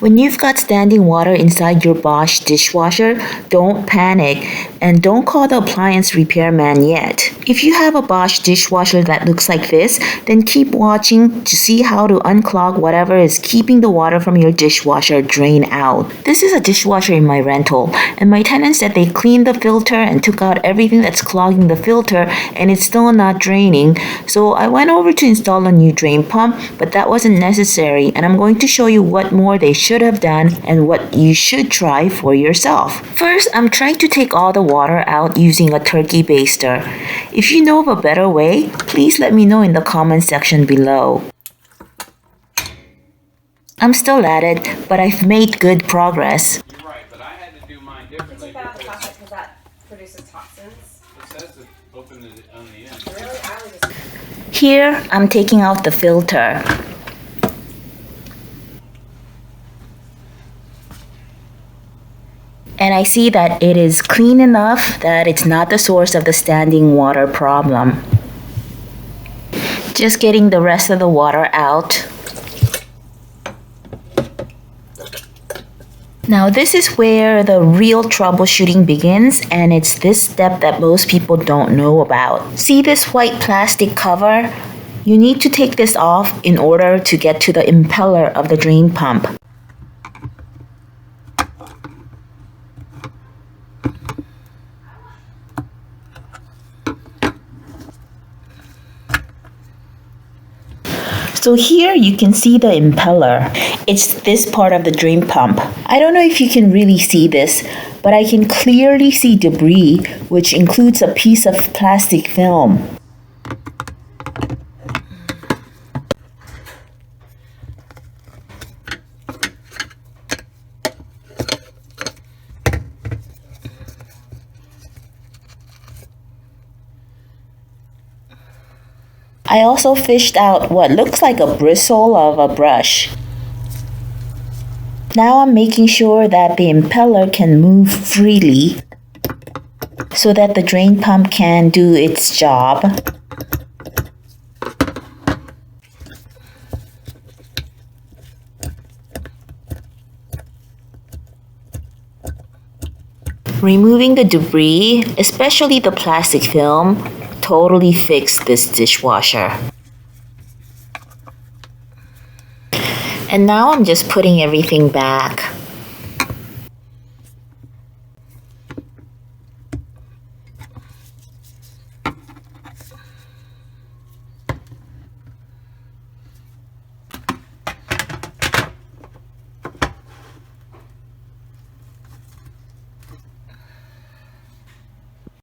When you've got standing water inside your Bosch dishwasher, don't panic and don't call the appliance repairman yet. If you have a Bosch dishwasher that looks like this, then keep watching to see how to unclog whatever is keeping the water from your dishwasher drain out. This is a dishwasher in my rental, and my tenant said they cleaned the filter and took out everything that's clogging the filter, and it's still not draining. So I went over to install a new drain pump, but that wasn't necessary, and I'm going to show you what more they should have done and what you should try for yourself. First, I'm trying to take all the water out using a turkey baster. If you know of a better way, please let me know in the comment section below. I'm still at it, but I've made good progress. You're right, but I had to do mine differently. Take that out of the faucet because that produces toxins. It says to open it on the end. Really? I would just... Here, I'm taking out the filter. And I see that it is clean enough that it's not the source of the standing water problem. Just getting the rest of the water out. Now this is where the real troubleshooting begins, and it's this step that most people don't know about. See this white plastic cover? You need to take this off in order to get to the impeller of the drain pump. So here you can see the impeller. It's this part of the drain pump. I don't know if you can really see this, but I can clearly see debris, which includes a piece of plastic film. I also fished out what looks like a bristle of a brush. Now I'm making sure that the impeller can move freely so that the drain pump can do its job. Removing the debris, especially the plastic film, totally fixed this dishwasher. And now I'm just putting everything back.